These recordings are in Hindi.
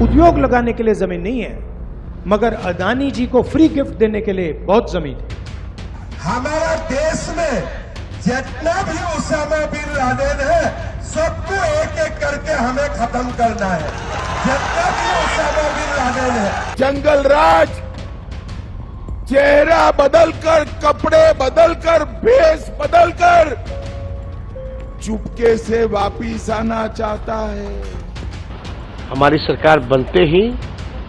उद्योग लगाने के लिए जमीन नहीं है, मगर अदानी जी को फ्री गिफ्ट देने के लिए बहुत जमीन है। हमारा देश में जितना भी उसामा बिन लादेन है, सबको एक एक करके हमें खत्म करना है। जितना भी उसामा बिन लादेन है, जंगल राज चेहरा बदलकर, कपड़े बदलकर, भेष बदलकर चुपके से वापिस आना चाहता है। हमारी सरकार बनते ही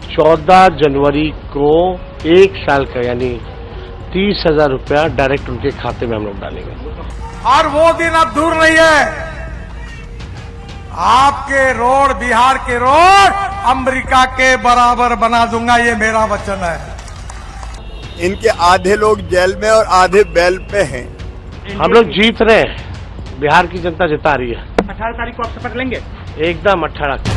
14 जनवरी को 1 साल का यानी 30,000 रुपया डायरेक्ट उनके खाते में हम लोग डालेंगे। और वो दिन अब दूर नहीं है, आपके रोड, बिहार के रोड अमेरिका के बराबर बना दूंगा, ये मेरा वचन है। इनके आधे लोग जेल में और आधे बेल पे हैं। हम लोग जीत रहे हैं, बिहार की जनता जिता रही है। 18 तारीख को आप शपथ लेंगे? एकदम 18।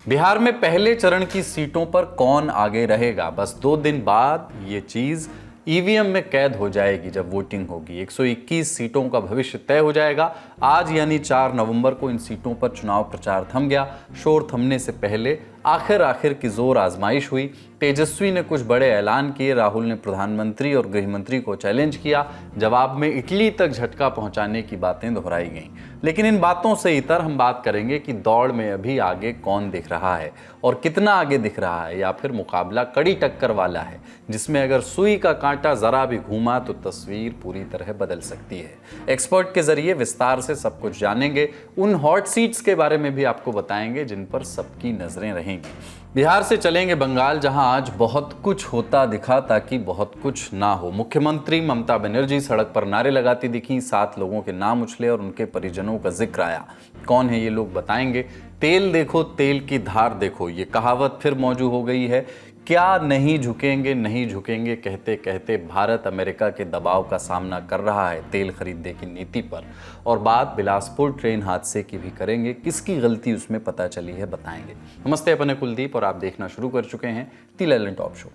बिहार में पहले चरण की सीटों पर कौन आगे रहेगा, बस 2 दिन बाद ये चीज ईवीएम में कैद हो जाएगी। जब वोटिंग होगी 121 सीटों का भविष्य तय हो जाएगा। आज यानी 4 नवंबर को इन सीटों पर चुनाव प्रचार थम गया। शोर थमने से पहले आखिर की जोर आजमाइश हुई। तेजस्वी ने कुछ बड़े ऐलान किए, राहुल ने प्रधानमंत्री और गृह मंत्री को चैलेंज किया, जवाब में इटली तक झटका पहुंचाने की बातें दोहराई गईं। लेकिन इन बातों से इतर हम बात करेंगे कि दौड़ में अभी आगे कौन दिख रहा है और कितना आगे दिख रहा है, या फिर मुकाबला कड़ी टक्कर वाला है जिसमें अगर सुई का कांटा जरा भी घूमा तो तस्वीर पूरी तरह बदल सकती है। एक्सपर्ट के जरिए विस्तार से सब कुछ जानेंगे। उन हॉट सीट्स के बारे में भी आपको बताएंगे जिन पर सबकी नजरें रहेंगी। बिहार से चलेंगे बंगाल, जहां आज बहुत कुछ होता दिखा ताकि बहुत कुछ ना हो। मुख्यमंत्री ममता बनर्जी सड़क पर नारे लगाती दिखी, 7 लोगों के नाम उछले और उनके परिजनों का जिक्र आया। कौन है ये लोग बताएंगे। तेल देखो तेल की धार देखो, ये कहावत फिर मौजू हो गई है। क्या नहीं झुकेंगे कहते कहते भारत अमेरिका के दबाव का सामना कर रहा है तेल खरीदने की नीति पर। और बात बिलासपुर ट्रेन हादसे की भी करेंगे, किसकी गलती उसमें पता चली है बताएंगे। नमस्ते, अपने कुलदीप और आप देखना शुरू कर चुके हैं the लैलेंड top show.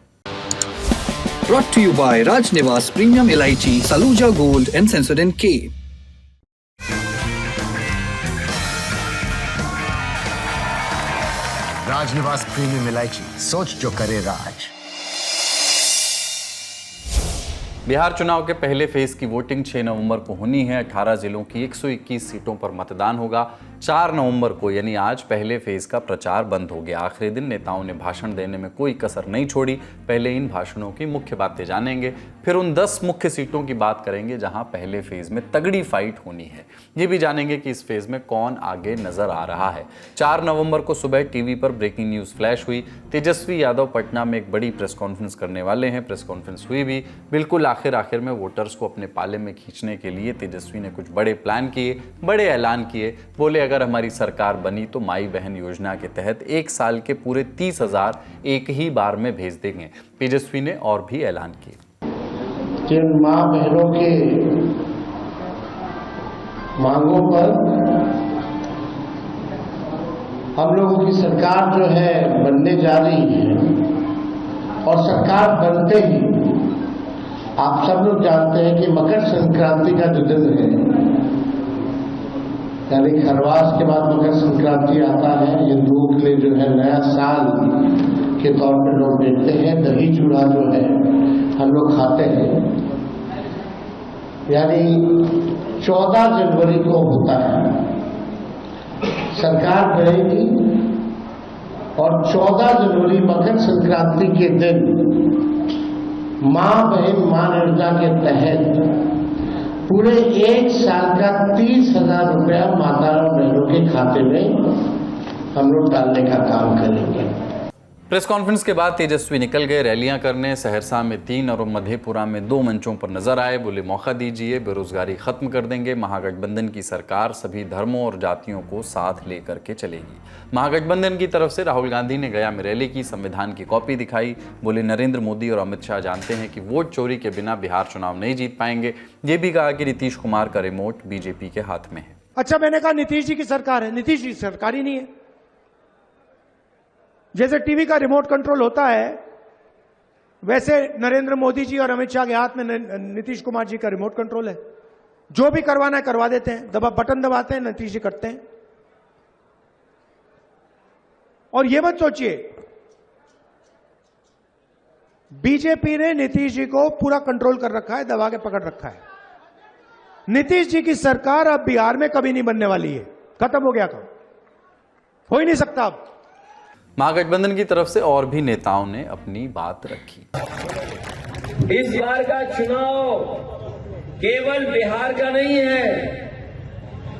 Brought to you by Raj Niwas Premium Elaichi, Saluja Gold and Sensodyne K. Rajnivas premium इलायची, सोच जो करे राज। बिहार चुनाव के पहले फेज की वोटिंग 6 नवंबर को होनी है। 18 जिलों की 121 सीटों पर मतदान होगा। 4 नवंबर को यानी आज पहले फेज का प्रचार बंद हो गया। आखिरी दिन नेताओं ने भाषण देने में कोई कसर नहीं छोड़ी। पहले इन भाषणों की मुख्य बातें जानेंगे, फिर उन 10 मुख्य सीटों की बात करेंगे जहां पहले फेज में तगड़ी फाइट होनी है। ये भी जानेंगे कि इस फेज में कौन आगे नजर आ रहा है। 4 नवंबर को सुबह टीवी पर ब्रेकिंग न्यूज फ्लैश हुई। तेजस्वी यादव पटना में एक बड़ी प्रेस कॉन्फ्रेंस करने वाले हैं। प्रेस कॉन्फ्रेंस हुई भी। बिल्कुल आखिर में वोटर्स को अपने पाले में खींचने के लिए तेजस्वी ने कुछ बड़े प्लान किए, बड़े ऐलान किए। बोले अगर हमारी सरकार बनी तो माई बहन योजना के तहत 1 साल के पूरे 30,000 एक ही बार में भेज देंगे। तेजस्वी ने और भी ऐलान किए। जिन मां बहनों के मांगों पर हम लोगों की सरकार जो है बनने जा रही है, और सरकार बनते ही आप सब लोग जानते हैं कि मकर संक्रांति का जो दिन है, यानी खरवास के बाद मकर संक्रांति आता है। हिंदुओं के लिए जो है नया साल के तौर पर लोग देखते हैं। दही चूड़ा जो है हम लोग खाते हैं, यानी 14 जनवरी को होता है। सरकार बनेगी और 14 जनवरी मकर संक्रांति के दिन मां बहन मान योजना के तहत पूरे 1 साल का 30,000 रुपया माताओं बहनों के खाते में हम लोग डालने का काम करेंगे। प्रेस कॉन्फ्रेंस के बाद तेजस्वी निकल गए रैलियां करने। सहरसा में 3 और मधेपुरा में 2 मंचों पर नजर आए। बोले मौका दीजिए, बेरोजगारी खत्म कर देंगे। महागठबंधन की सरकार सभी धर्मों और जातियों को साथ लेकर के चलेगी। महागठबंधन की तरफ से राहुल गांधी ने गया में रैली की, संविधान की कॉपी दिखाई। बोले नरेंद्र मोदी और अमित शाह जानते हैं कि वोट चोरी के बिना बिहार चुनाव नहीं जीत पाएंगे। ये भी कहा कि नीतीश कुमार का रिमोट बीजेपी के हाथ में है। अच्छा, मैंने कहा नीतीश जी की सरकार है, नीतीश जी की सरकार ही नहीं है। जैसे टीवी का रिमोट कंट्रोल होता है, वैसे नरेंद्र मोदी जी और अमित शाह के हाथ में नीतीश कुमार जी का रिमोट कंट्रोल है। जो भी करवाना है करवा देते हैं, बटन दबाते हैं, नीतीश जी करते हैं। और ये मत सोचिए, बीजेपी ने नीतीश जी को पूरा कंट्रोल कर रखा है, दबा के पकड़ रखा है। नीतीश जी की सरकार अब बिहार में कभी नहीं बनने वाली है, खत्म हो गया काम, हो ही नहीं सकता अब। महागठबंधन की तरफ से और भी नेताओं ने अपनी बात रखी। इस बार का चुनाव केवल बिहार का नहीं है,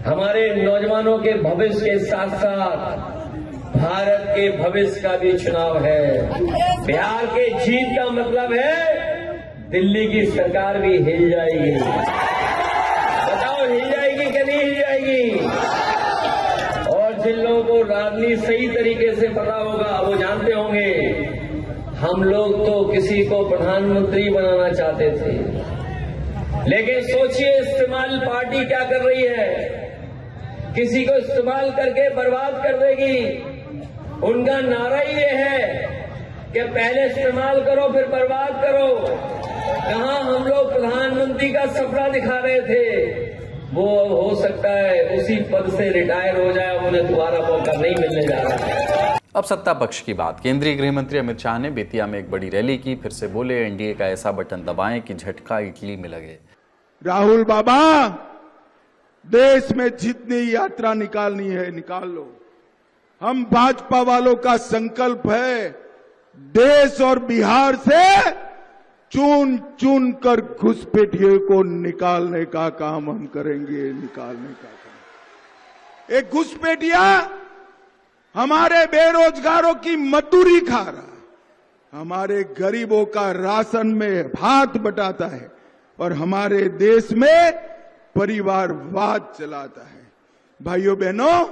हमारे नौजवानों के भविष्य के साथ साथ भारत के भविष्य का भी चुनाव है। बिहार के जीत का मतलब है दिल्ली की सरकार भी हिल जाएगी। बताओ, हिल जाएगी कि नहीं हिल जाएगी? और जिन लोगों को राजनीति सही तरीके से पता होगा वो जानते होंगे, हम लोग तो किसी को प्रधानमंत्री बनाना चाहते थे, लेकिन सोचिए इस्तेमाल पार्टी क्या कर रही है, किसी को इस्तेमाल करके बर्बाद कर देगी। उनका नारा ही ये है कि पहले इस्तेमाल करो फिर बर्बाद करो। कहां हम लोग प्रधानमंत्री का सपना दिखा रहे थे, वो हो सकता है उसी पद से रिटायर हो जाए, उन्हें दोबारा मौका नहीं मिलने जा रहा है। अब सत्ता पक्ष की बात। केंद्रीय गृह मंत्री अमित शाह ने बेतिया में एक बड़ी रैली की, फिर से बोले एनडीए का ऐसा बटन दबाएं कि झटका इटली में लगे। राहुल बाबा, देश में जितनी यात्रा निकालनी है निकाल लो। हम भाजपा वालों का संकल्प है देश और बिहार से चुन चुन कर घुसपैठियों को निकालने का काम हम करेंगे, निकालने का काम। एक घुसपैठिया हमारे बेरोजगारों की मजदूरी खा रहा, हमारे गरीबों का राशन में हाथ बटाता है और हमारे देश में परिवारवाद चलाता है। भाइयों बहनों,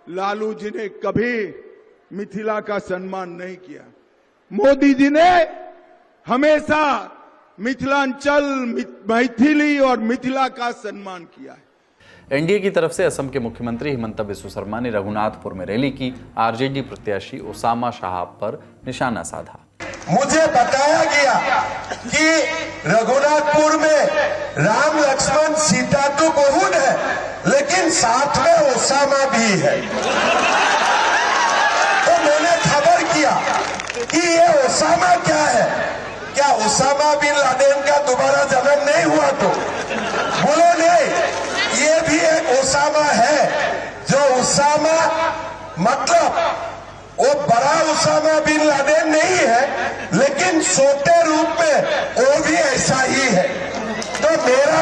लालू जी ने कभी मिथिला का सम्मान नहीं किया, मोदी जी ने हमेशा मिथिलांचल, मैथिली और मिथिला का सम्मान किया है। एनडीए की तरफ से असम के मुख्यमंत्री हिमंत बिस्वा शर्मा ने रघुनाथपुर में रैली की, आरजेडी प्रत्याशी ओसामा शाह पर निशाना साधा। मुझे बताया गया कि रघुनाथपुर में राम लक्ष्मण सीता तो बहुत है, लेकिन साथ में ओसामा भी है। तो मैंने खबर किया कि ये ओसामा क्या है, क्या ओसामा बिन लादेन का दोबारा जन्म नहीं हुआ? तो बोलो नहीं, ये भी एक ओसामा है। जो ओसामा मतलब वो बड़ा ओसामा बिन लादेन नहीं है, लेकिन छोटे रूप में वो भी ऐसा ही है। तो मेरा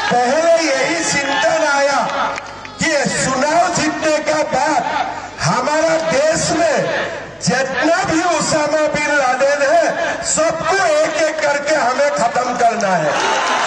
पहले यही चिंतन आया कि चुनाव जीतने का बाद हमारा देश में जितना भी ओसामा बिन लादेन है सबको एक एक करके हमें खत्म करना है।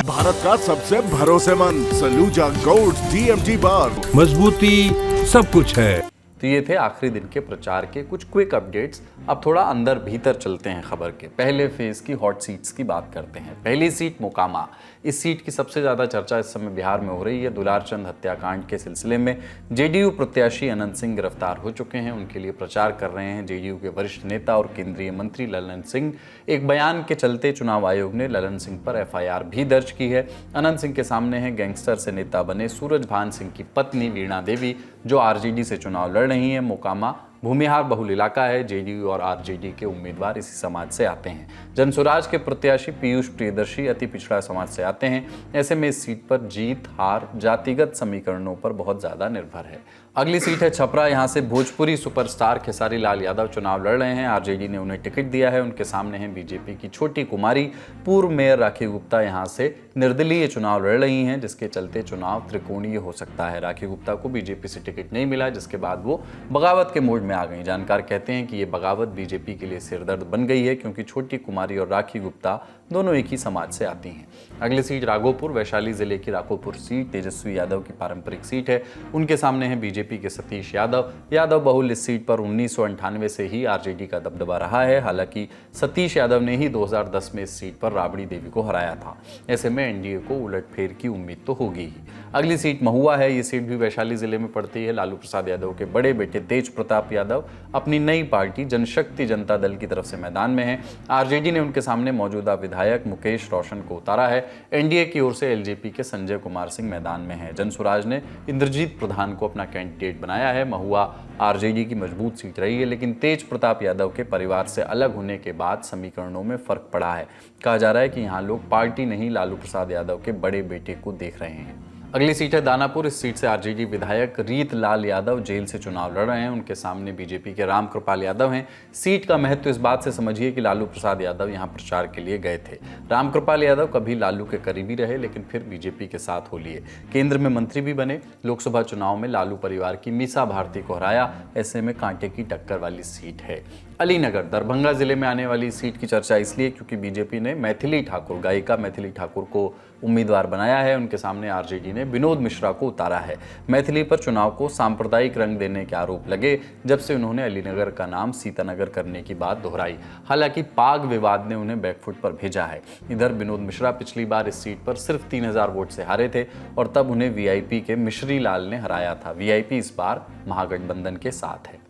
भारत का सबसे भरोसेमंद सलूजा गोल्ड TMT बार, मजबूती सब कुछ है। तो ये थे आखिरी दिन के प्रचार के कुछ क्विक अपडेट्स। अब थोड़ा अंदर भीतर चलते हैं खबर के। पहले फेज की हॉट सीट्स की बात करते हैं। पहली सीट मोकामा। इस सीट की सबसे ज़्यादा चर्चा इस समय बिहार में हो रही है। दुलारचंद हत्याकांड के सिलसिले में जेडीयू प्रत्याशी अनंत सिंह गिरफ्तार हो चुके हैं। उनके लिए प्रचार कर रहे हैं जेडीयू के वरिष्ठ नेता और केंद्रीय मंत्री ललन सिंह। एक बयान के चलते चुनाव आयोग ने ललन सिंह पर FIR भी दर्ज की है। अनंत सिंह के सामने है गैंगस्टर से नेता बने सूरजभान सिंह की पत्नी वीणा देवी, जो RJD से चुनाव लड़ रही है। मोकामा भूमिहार बहुल इलाका है। जेडीयू और RJD के उम्मीदवार इसी समाज से आते हैं। जनसुराज के प्रत्याशी पीयूष प्रियदर्शी अति पिछड़ा समाज से आते हैं। ऐसे में इस सीट पर जीत हार जातिगत समीकरणों पर बहुत ज्यादा निर्भर है। अगली सीट है छपरा। यहाँ से भोजपुरी सुपरस्टार खेसारी लाल यादव चुनाव लड़ रहे हैं। RJD ने उन्हें टिकट दिया है। उनके सामने है बीजेपी की छोटी कुमारी। पूर्व मेयर राखी गुप्ता यहाँ से निर्दलीय चुनाव लड़ रही हैं, जिसके चलते चुनाव त्रिकोणीय हो सकता है। राखी गुप्ता को बीजेपी से टिकट नहीं मिला, जिसके बाद वो बगावत के मोड में आ गई। जानकार कहते हैं कि ये बगावत बीजेपी के लिए सिरदर्द बन गई है, क्योंकि छोटी कुमारी और राखी गुप्ता दोनों एक ही समाज से आती हैं। अगली सीट राघोपुर। वैशाली जिले की राघोपुर सीट तेजस्वी यादव की पारंपरिक सीट है। उनके सामने है बीजेपी के सतीश यादव। यादव बहुल इस सीट पर 1998 से ही RJD का दबदबा रहा है। हालांकि सतीश यादव ने ही 2010 में इस सीट पर राबड़ी देवी को हराया था। ऐसे में एनडीए को उलटफेर की उम्मीद तो होगी ही। अगली सीट महुआ है। ये सीट भी वैशाली जिले में पड़ती है। लालू प्रसाद यादव के बड़े बेटे तेज प्रताप यादव अपनी नई पार्टी जनशक्ति जनता दल की तरफ से मैदान में है। RJD ने उनके सामने मौजूदा विधायक मुकेश रोशन को उतारा है। एनडीए की ओर से LJP के संजय कुमार सिंह मैदान में है। जनसुराज ने इंद्रजीत प्रधान को अपना कैंडिडेट कैंडिडेट बनाया है। महुआ आरजेडी की मजबूत सीट रही है, लेकिन तेज प्रताप यादव के परिवार से अलग होने के बाद समीकरणों में फर्क पड़ा है। कहा जा रहा है कि यहाँ लोग पार्टी नहीं, लालू प्रसाद यादव के बड़े बेटे को देख रहे हैं। अगली सीट है दानापुर। इस सीट से आरजेडी विधायक रीत लाल यादव जेल से चुनाव लड़ रहे हैं। उनके सामने बीजेपी के रामकृपाल यादव हैं। सीट का महत्व इस बात से समझिए कि लालू प्रसाद यादव यहां प्रचार के लिए गए थे। रामकृपाल यादव कभी लालू के करीबी रहे, लेकिन फिर बीजेपी के साथ हो लिए। केंद्र में मंत्री भी बने। लोकसभा चुनाव में लालू परिवार की मीसा भारती को हराया। ऐसे में कांटे की टक्कर वाली सीट है। अलीनगर दरभंगा जिले में आने वाली सीट की चर्चा इसलिए क्योंकि बीजेपी ने मैथिली ठाकुर, गायिका मैथिली ठाकुर को उम्मीदवार बनाया है। उनके सामने आरजेडी ने विनोद मिश्रा को उतारा है। मैथिली पर चुनाव को सांप्रदायिक रंग देने के आरोप लगे जब से उन्होंने अलीनगर का नाम सीतानगर करने की बात दोहराई। हालांकि पाग विवाद ने उन्हें बैकफुट पर भेजा है। इधर विनोद मिश्रा पिछली बार इस सीट पर सिर्फ 3000 वोट से हारे थे और तब उन्हें वीआईपी के मिश्री लाल ने हराया था। वीआईपी इस बार महागठबंधन के साथ है।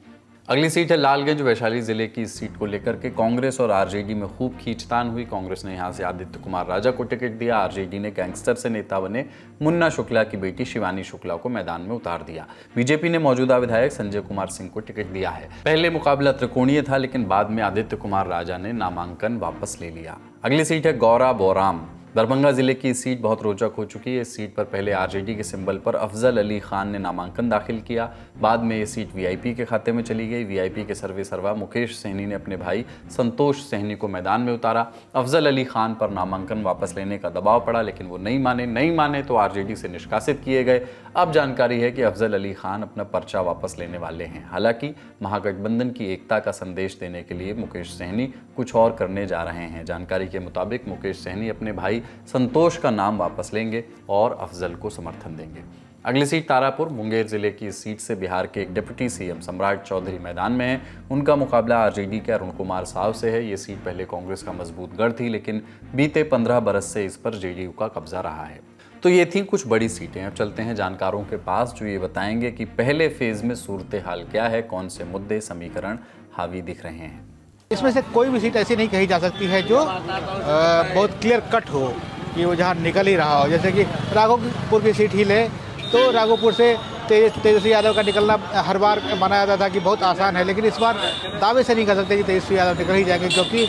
अगली सीट है लालगंज। वैशाली जिले की इस सीट को लेकर के कांग्रेस और आरजेडी में खूब खींचतान हुई। कांग्रेस ने यहां से आदित्य कुमार राजा को टिकट दिया। आरजेडी ने गैंगस्टर से नेता बने मुन्ना शुक्ला की बेटी शिवानी शुक्ला को मैदान में उतार दिया। बीजेपी ने मौजूदा विधायक संजय कुमार सिंह को टिकट दिया है। पहले मुकाबला त्रिकोणीय था, लेकिन बाद में आदित्य कुमार राजा ने नामांकन वापस ले लिया। अगली सीट है गौरा बोराम। दरभंगा जिले की सीट बहुत रोचक हो चुकी है। इस सीट पर पहले आरजेडी के सिंबल पर अफजल अली खान ने नामांकन दाखिल किया। बाद में ये सीट वीआईपी के खाते में चली गई। वीआईपी के सर्वे सर्वा मुकेश सहनी ने अपने भाई संतोष सहनी को मैदान में उतारा। अफजल अली खान पर नामांकन वापस लेने का दबाव पड़ा, लेकिन वो नहीं माने तो आरजेडी से निष्कासित किए गए। अब जानकारी है कि अफजल अली खान अपना पर्चा वापस लेने वाले हैं। हालांकि महागठबंधन की एकता का संदेश देने के लिए मुकेश सहनी कुछ और करने जा रहे हैं। जानकारी के मुताबिक मुकेश सहनी अपने भाई संतोष का नाम वापस लेंगे और अफजल को समर्थन देंगे। अगली सीट तारापुर। मुंगेर जिले की इस सीट से बिहार के एक डिप्टी सीएम सम्राट चौधरी मैदान में हैं। उनका मुकाबला आरजेडी के अरुण कुमार साव से है। ये सीट पहले कांग्रेस का मजबूत गढ़ थी, लेकिन बीते 15 बरस से इस पर जेडीयू का कब्जा रहा है। तो ये थी कुछ बड़ी सीटें। अब चलते हैं जानकारों के पास जो ये बताएंगे कि पहले फेज में सूरत हाल क्या है, कौन से मुद्दे समीकरण हावी दिख रहे हैं। इसमें से कोई भी सीट ऐसी नहीं कही जा सकती है जो बहुत क्लियर कट हो कि वो जहाँ निकल ही रहा हो। जैसे कि राघोपुर की सीट ही ले तो राघोपुर से तेजस्वी यादव का निकलना हर बार माना जाता था कि बहुत आसान है, लेकिन इस बार दावे से नहीं कर सकते कि तेजस्वी यादव निकल ही जाएंगे, क्योंकि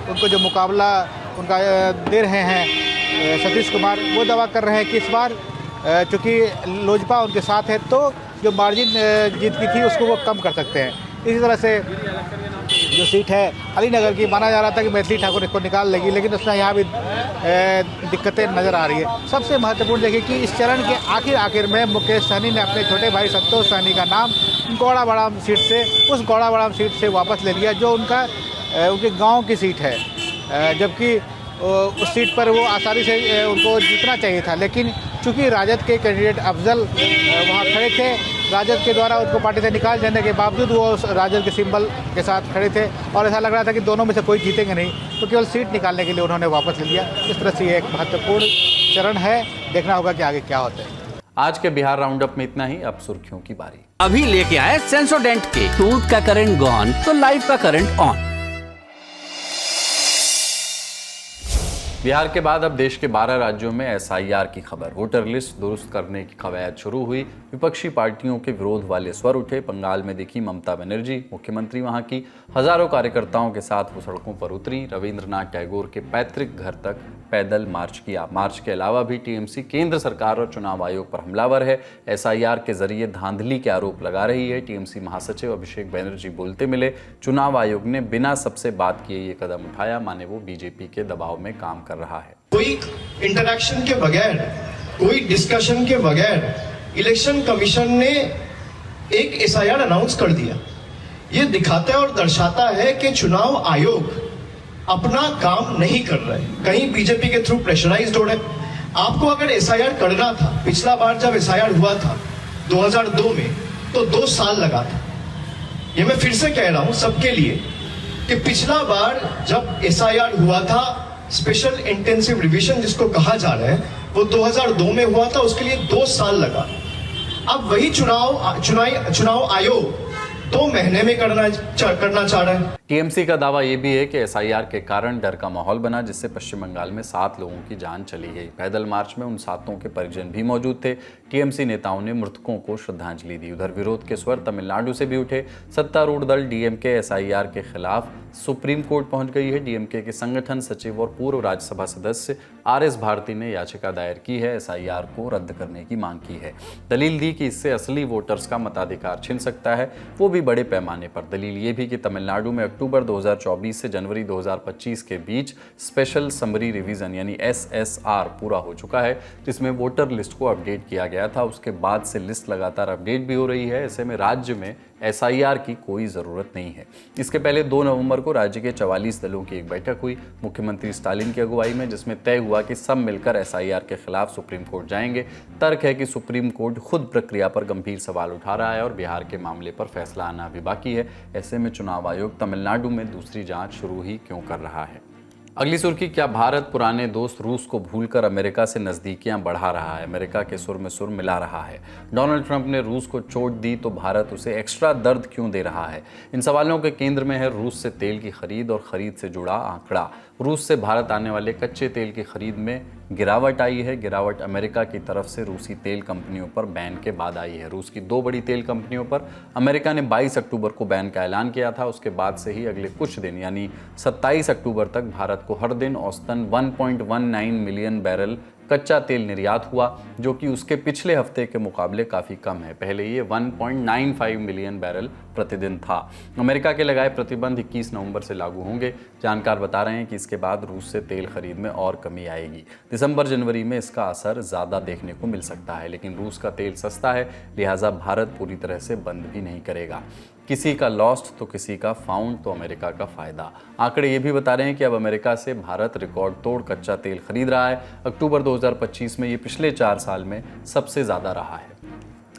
उनको जो मुकाबला उनका दे रहे हैं सतीश कुमार, वो दावा कर रहे हैं कि इस बार चूँकि लोजपा उनके साथ है तो जो मार्जिन जीत की थी उसको वो कम कर सकते हैं। इसी तरह से जो सीट है अलीनगर की, माना जा रहा था कि मैथिली ठाकुर इसको निकाल लेगी, लेकिन उसमें यहाँ भी दिक्कतें नज़र आ रही है। सबसे महत्वपूर्ण देखिए कि इस चरण के आखिर में मुकेश सहनी ने अपने छोटे भाई संतोष सहनी का नाम गौड़ाबड़ाम सीट से, उस गौड़ाबड़ाम सीट से वापस ले लिया जो उनके गाँव की सीट है, जबकि उस सीट पर वो आसानी से उनको जीतना चाहिए था, लेकिन चूंकि राजद के कैंडिडेट अफजल वहाँ खड़े थे, राजद के द्वारा उनको पार्टी से निकाल जाने के बावजूद वो राजद के सिंबल के साथ खड़े थे और ऐसा लग रहा था कि दोनों में से कोई जीतेंगे नहीं, तो केवल सीट निकालने के लिए उन्होंने वापस ले लिया। इस तरह से ये एक महत्वपूर्ण चरण है, देखना होगा कि आगे क्या होता है। आज के बिहार राउंड अप में इतना ही। अब सुर्खियों की बारी। अभी लेके आए सेंसोडेंट के टूथ का करंट गॉन तो लाइफ का करंट ऑन। बिहार के बाद अब देश के 12 राज्यों में एसआईआर की खबर। वोटर लिस्ट दुरुस्त करने की कवायद शुरू हुई। विपक्षी पार्टियों के विरोध वाले स्वर उठे। बंगाल में दिखी ममता बनर्जी, मुख्यमंत्री वहां की। हजारों कार्यकर्ताओं के साथ वो सड़कों पर उतरी। रविंद्रनाथ टैगोर के पैतृक घर तक पैदल मार्च किया। मार्च के अलावा भी टीएमसी केंद्र सरकार और चुनाव आयोग पर हमलावर है। एसआईआर के जरिए धांधली के आरोप लगा रही है। टीएमसी महासचिव अभिषेक बैनर्जी बोलते मिले। चुनाव आयोग ने बिना सबसे बात किए ये कदम उठाया, माने वो बीजेपी के दबाव में काम कर रहा है। कोई इंटरैक्शन के बगैर, कोई डिस्कशन के बगैर इलेक्शन कमीशन ने एक एसआईआर अनाउंस कर दिया। ये दिखाता है और दर्शाता है कि चुनाव आयोग अपना काम नहीं कर रहे, कहीं बीजेपी के थ्रू प्रेशराइज्ड हो रहे। आपको अगर एसआईआर करना था, पिछला बार जब एसआईआर हुआ था 2002 में, तो 2 साल लगा था। ये मैं फिर से कह रहा हूं सबके लिए कि पिछला बार जब एसआईआर हुआ था, स्पेशल इंटेंसिव रिवीजन जिसको कहा जा रहा है, वो 2002 में हुआ था, उसके लिए 2 साल लगा। अब वही चुनाव आयोग 2 महीने में करना चाह रहा है। टीएमसी का दावा यह भी है कि एसआईआर के कारण डर का माहौल बना, जिससे पश्चिम बंगाल में 7 लोगों की जान चली गई। पैदल मार्च में उन 7 के परिजन भी मौजूद थे। टीएमसी नेताओं ने मृतकों को श्रद्धांजलि दी। उधर विरोध के स्वर तमिलनाडु से भी उठे। सत्तारूढ़ दल डीएमके एसआईआर के खिलाफ सुप्रीम कोर्ट पहुंच गई है। डीएमके के संगठन सचिव और पूर्व राज्यसभा सदस्य आरएस भारती ने याचिका दायर की है, एसआईआर को रद्द करने की मांग की है। दलील दी कि इससे असली वोटर्स का मताधिकार छिन सकता है, वो भी बड़े पैमाने पर। दलील ये भी कि तमिलनाडु में अक्टूबर 2024 से जनवरी 2025 के बीच स्पेशल समरी रिवीजन यानी एसएसआर पूरा हो चुका है, जिसमें वोटर लिस्ट को अपडेट किया गया था। उसके बाद से लिस्ट लगातार अपडेट भी हो रही है। ऐसे में राज्य में एसआईआर की कोई ज़रूरत नहीं है। इसके पहले 2 नवंबर को राज्य के 44 दलों की एक बैठक हुई मुख्यमंत्री स्टालिन की अगुवाई में, जिसमें तय हुआ कि सब मिलकर एसआईआर के खिलाफ सुप्रीम कोर्ट जाएंगे। तर्क है कि सुप्रीम कोर्ट खुद प्रक्रिया पर गंभीर सवाल उठा रहा है और बिहार के मामले पर फैसला आना अभी बाकी है। ऐसे में चुनाव आयोग तमिलनाडु में दूसरी जांच शुरू ही क्यों कर रहा है। अगली सुर्खी, क्या भारत पुराने दोस्त रूस को भूलकर अमेरिका से नज़दीकियां बढ़ा रहा है? अमेरिका के सुर में सुर मिला रहा है। डोनाल्ड ट्रंप ने रूस को चोट दी तो भारत उसे एक्स्ट्रा दर्द क्यों दे रहा है? इन सवालों के केंद्र में है रूस से तेल की खरीद और खरीद से जुड़ा आंकड़ा। रूस से भारत आने वाले कच्चे तेल की खरीद में गिरावट आई है। गिरावट अमेरिका की तरफ से रूसी तेल कंपनियों पर बैन के बाद आई है। रूस की 2 बड़ी तेल कंपनियों पर अमेरिका ने 22 अक्टूबर को बैन का ऐलान किया था। उसके बाद से ही अगले कुछ दिन यानी 27 अक्टूबर तक भारत को हर दिन औसतन 1.19 मिलियन बैरल कच्चा तेल निर्यात हुआ, जो कि उसके पिछले हफ्ते के मुकाबले काफ़ी कम है। पहले ये 1.95 मिलियन बैरल प्रतिदिन था। अमेरिका के लगाए प्रतिबंध 21 नवंबर से लागू होंगे। जानकार बता रहे हैं कि इसके बाद रूस से तेल खरीद में और कमी आएगी। दिसंबर जनवरी में इसका असर ज़्यादा देखने को मिल सकता है, लेकिन रूस का तेल सस्ता है, लिहाजा भारत पूरी तरह से बंद भी नहीं करेगा। किसी का लॉस्ट तो किसी का फाउंड तो अमेरिका का फ़ायदा। आंकड़े ये भी बता रहे हैं कि अब अमेरिका से भारत रिकॉर्ड तोड़ कच्चा तेल खरीद रहा है। अक्टूबर 2025 में ये पिछले 4 साल में सबसे ज़्यादा रहा है।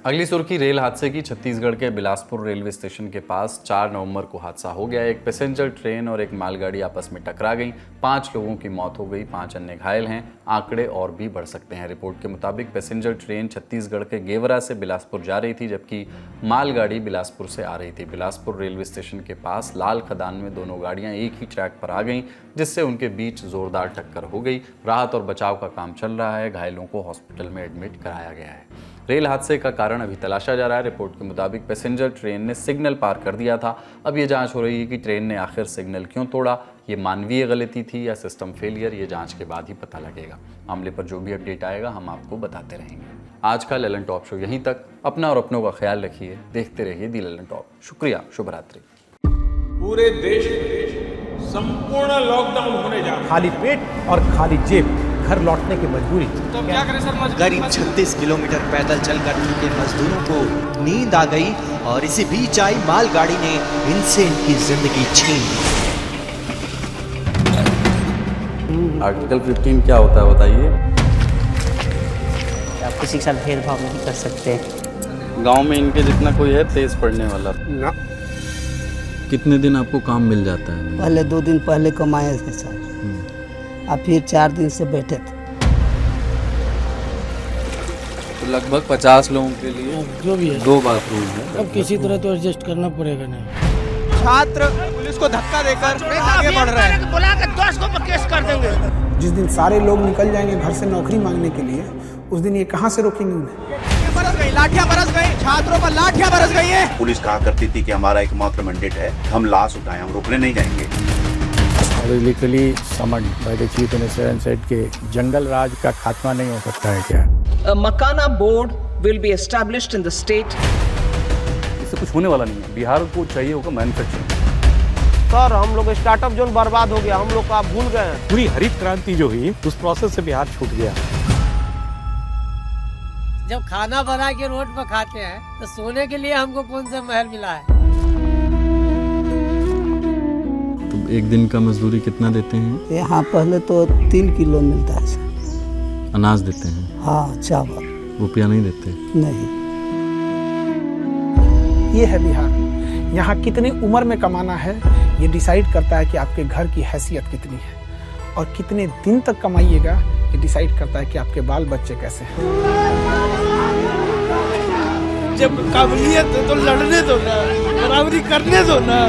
अगली सुर्खी, रेल हादसे की। छत्तीसगढ़ के बिलासपुर रेलवे स्टेशन के पास 4 नवंबर को हादसा हो गया। एक पैसेंजर ट्रेन और एक मालगाड़ी आपस में टकरा गई। 5 लोगों की मौत हो गई, 5 अन्य घायल हैं। आंकड़े और भी बढ़ सकते हैं। रिपोर्ट के मुताबिक पैसेंजर ट्रेन छत्तीसगढ़ के गेवरा से बिलासपुर जा रही थी, जबकि मालगाड़ी बिलासपुर से आ रही थी। बिलासपुर रेलवे स्टेशन के पास लाल खदान में दोनों गाड़ियां एक ही ट्रैक पर आ गईं, जिससे उनके बीच जोरदार टक्कर हो गई। राहत और बचाव का काम चल रहा है। घायलों को हॉस्पिटल में एडमिट कराया गया है। रेल हादसे का कारण अभी तलाशा जा रहा है। रिपोर्ट के मुताबिक पैसेंजर ट्रेन ने सिग्नल पार कर दिया था। अब ये जांच हो रही है कि ट्रेन ने आखिर सिग्नल क्यों तोड़ा। ये मानवीय गलती थी या सिस्टम फेलियर, ये जांच के बाद ही पता लगेगा। मामले पर जो भी अपडेट आएगा हम आपको बताते रहेंगे। आज का ललन टॉप शो यहीं तक। अपना और अपनों का ख्याल रखिए। देखते रहिए दी ललन टॉप। शुक्रिया, शुभ रात्रि। पूरे देश में संपूर्ण लॉकडाउन होने जा रहा है। खाली पेट और खाली जेब घर लौटने की मजबूरी। तो क्या करें सर? करीब 36 किलोमीटर पैदल चलकर चुके मजदूरों को नींद आ गई और इसी बीच आई मालगाड़ी ने इनसे इनकी जिंदगी छीन ली। आर्टिकल 15 क्या होता है बताइए? आप किसी के साथ भेदभाव नहीं कर सकते। गांव में इनके जितना कोई है तेज पढ़ने वाला ना। कितने दिन आपको काम मिल जाता है? पहले 2 दिन पहले कमाए थे सर, अब फिर 4 दिन से बैठे थे। तो लगभग 50 लोगों के लिए जो भी है 2 बाथरूम है। अब किसी तरह तो एडजस्ट करना पड़ेगा। नहीं, छात्र पुलिस को धक्का देकर आगे बढ़ रहे हैं। बुला कर 10 को केस कर देंगे। जिस दिन सारे लोग निकल जाएंगे घर से नौकरी मांगने के लिए, उस दिन ये कहाँ से रोकेंगे उन्हें? बरस गई, लाठियां बरस गई, छात्रों पर लाठियां बरस गई है। पुलिस कहा करती थी कि हमारा एकमात्र मैंडेट है, हम लाश उठाएं, हम रोकने नहीं जाएंगे। Literally summoned by the Chief Minister and said कि जंगल राज का खात्मा नहीं हो सकता है क्या? A Makana board will be established in the state. इससे कुछ होने वाला नहीं है। बिहार को चाहिए होगा मैन्युफैक्चरिंग। सर हम लोग स्टार्टअप जोन बर्बाद हो गया, हम लोग को आप भूल गए हैं। पूरी हरित क्रांति जो हुई उस प्रोसेस से बिहार छूट गया। जब खाना बना के रोड पर खाते हैं तो सोने के लिए हमको कौन सा महल मिला है? तो एक दिन का मजदूरी कितना देते हैं? यहाँ पहले तो 3 किलो मिलता है सर। अनाज देते हैं? हाँ, चावल। रुपया नहीं देते? नहीं। ये है बिहार। यहाँ कितनी उम्र में कमाना है ये डिसाइड करता है कि आपके घर की हैसियत कितनी है, और कितने दिन तक कमाइएगा ये डिसाइड करता है कि आपके बाल बच्चे कैसे हैं। जब काबिलियत है तो लड़ने दो ना, बराबरी करने दो ना।